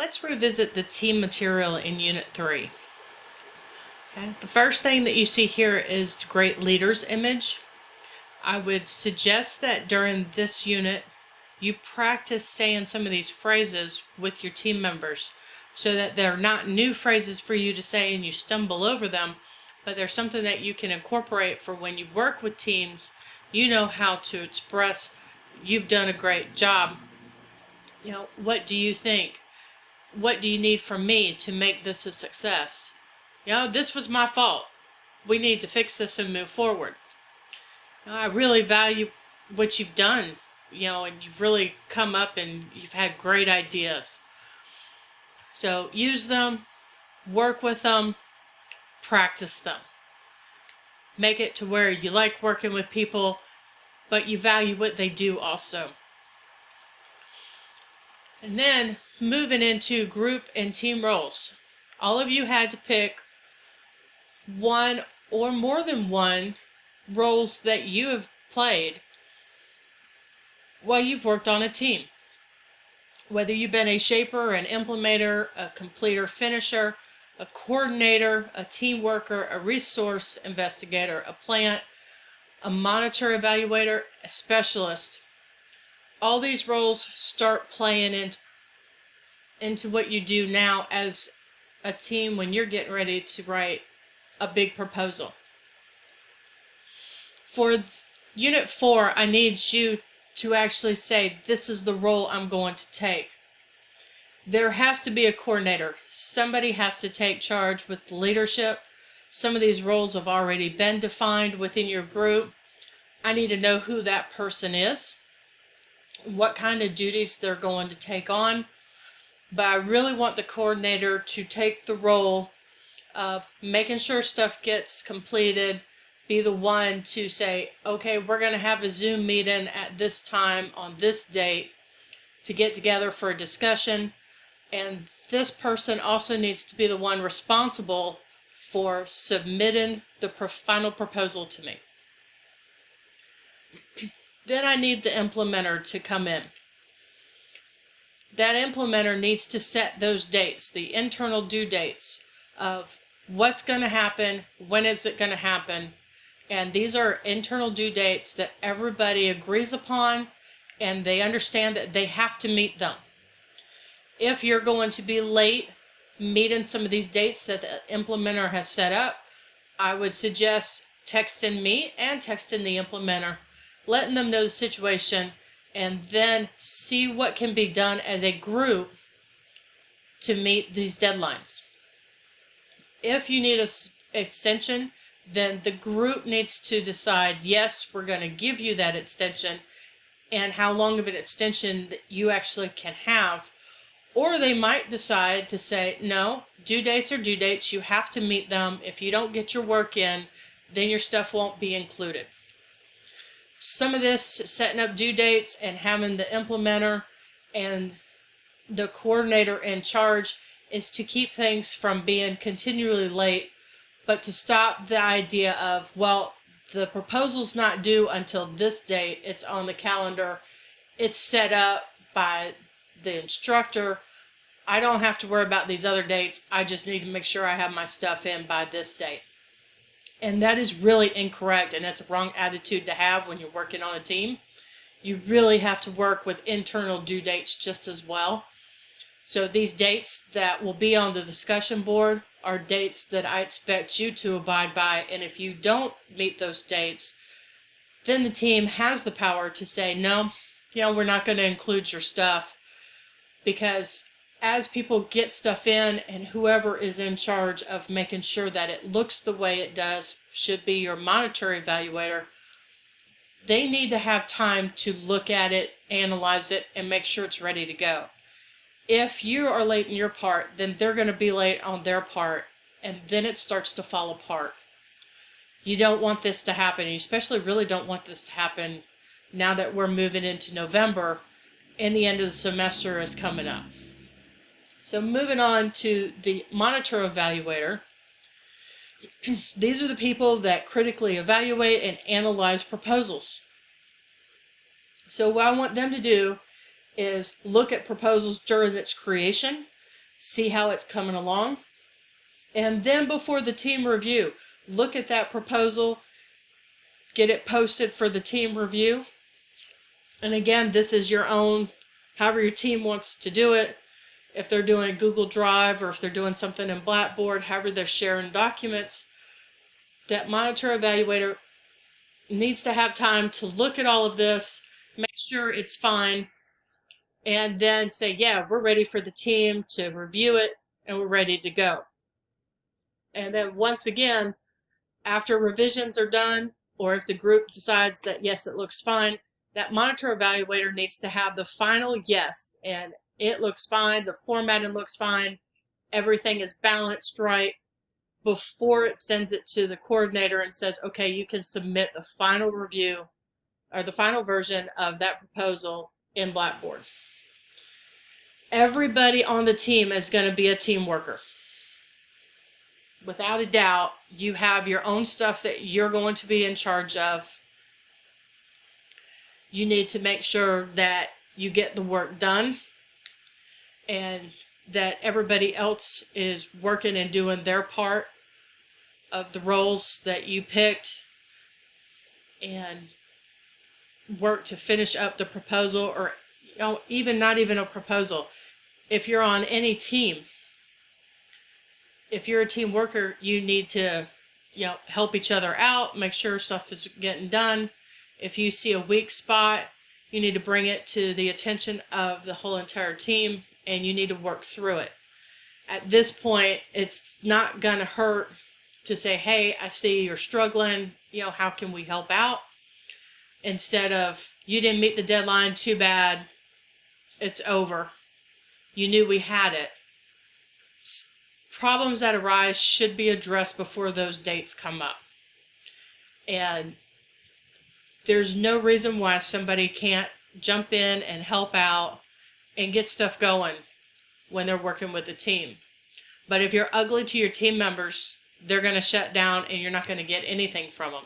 Let's revisit the team material in Unit 3. Okay. The first thing that you see here is the Great Leaders image. I would suggest that during this unit you practice saying some of these phrases with your team members so that they're not new phrases for you to say and you stumble over them, but they're something that you can incorporate for when you work with teams. You know how to express, "You've done a great job. What do you think? What do you need from me to make this a success? This was my fault. We need to fix this and move forward. I really value what you've done, and you've really come up and you've had great ideas." So use them, work with them, practice them. Make it to where you like working with people, but you value what they do also. And then moving into group and team roles. All of you had to pick one or more than one roles that you have played while you've worked on a team. Whether you've been a shaper, an implementer, a completer, finisher, a coordinator, a team worker, a resource investigator, a plant, a monitor evaluator, a specialist. All these roles start playing into what you do now as a team when you're getting ready to write a big proposal. For Unit 4, I need you to actually say, "This is the role I'm going to take." There has to be a coordinator. Somebody has to take charge with leadership. Some of these roles have already been defined within your group. I need to know who that person is, what kind of duties they're going to take on. But I really want the coordinator to take the role of making sure stuff gets completed, be the one to say, "Okay, we're going to have a Zoom meeting at this time on this date to get together for a discussion." And this person also needs to be the one responsible for submitting the final proposal to me. Then I need the implementer to come in. That implementer needs to set those dates, the internal due dates of what's going to happen, when is it going to happen. And these are internal due dates that everybody agrees upon and they understand that they have to meet them. If you're going to be late meeting some of these dates that the implementer has set up, I would suggest texting me and texting the implementer, letting them know the situation, and then see what can be done as a group to meet these deadlines. If you need an extension, then the group needs to decide, yes, we're going to give you that extension, and how long of an extension that you actually can have. Or they might decide to say, no, due dates are due dates, you have to meet them. If you don't get your work in, then your stuff won't be included. Some of this, setting up due dates and having the implementer and the coordinator in charge, is to keep things from being continually late, but to stop the idea of, well, the proposal's not due until this date, it's on the calendar, it's set up by the instructor, I don't have to worry about these other dates, I just need to make sure I have my stuff in by this date. And that is really incorrect, and that's a wrong attitude to have when you're working on a team. You really have to work with internal due dates just as well. So these dates that will be on the discussion board are dates that I expect you to abide by, and if you don't meet those dates, then the team has the power to say, no, we're not going to include your stuff, because as people get stuff in, and whoever is in charge of making sure that it looks the way it does should be your monitor evaluator, they need to have time to look at it, analyze it, and make sure it's ready to go. If you are late in your part, then they're going to be late on their part, and then it starts to fall apart. You don't want this to happen. You especially really don't want this to happen now that we're moving into November and the end of the semester is coming up. So moving on to the monitor evaluator, these are the people that critically evaluate and analyze proposals. So what I want them to do is look at proposals during its creation see how it's coming along. And then before the team review, look at that proposal, get it posted for the team review. And again, this is your own, however your team wants to do it. If they're doing Google Drive or if they're doing something in Blackboard, however they're sharing documents, that monitor evaluator needs to have time to look at all of this, make sure it's fine, and then say, yeah, we're ready for the team to review it and we're ready to go. And then once again, after revisions are done, or if the group decides that yes, it looks fine, that monitor evaluator needs to have the final yes, and it looks fine, the formatting looks fine, everything is balanced right, before it sends it to the coordinator and says, okay, you can submit the final review or the final version of that proposal in Blackboard. Everybody on the team is going to be a team worker. Without a doubt, you have your own stuff that you're going to be in charge of. You need to make sure that you get the work done and that everybody else is working and doing their part of the roles that you picked, and work to finish up the proposal, or even not even a proposal. If you're on any team, if you're a team worker, you need to help each other out, make sure stuff is getting done. If you see a weak spot, you need to bring it to the attention of the whole entire team and you need to work through it. At this point, it's not going to hurt to say, hey, I see you're struggling, how can we help out? Instead of, you didn't meet the deadline, too bad, it's over. You knew we had it. Problems that arise should be addressed before those dates come up. And there's no reason why somebody can't jump in and help out and get stuff going when they're working with a team. But if you're ugly to your team members, they're going to shut down and you're not going to get anything from them.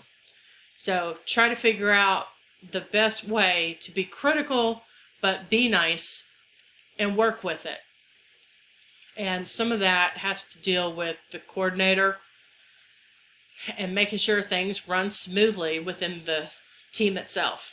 So try to figure out the best way to be critical, but be nice and work with it. And some of that has to deal with the coordinator and making sure things run smoothly within the team itself.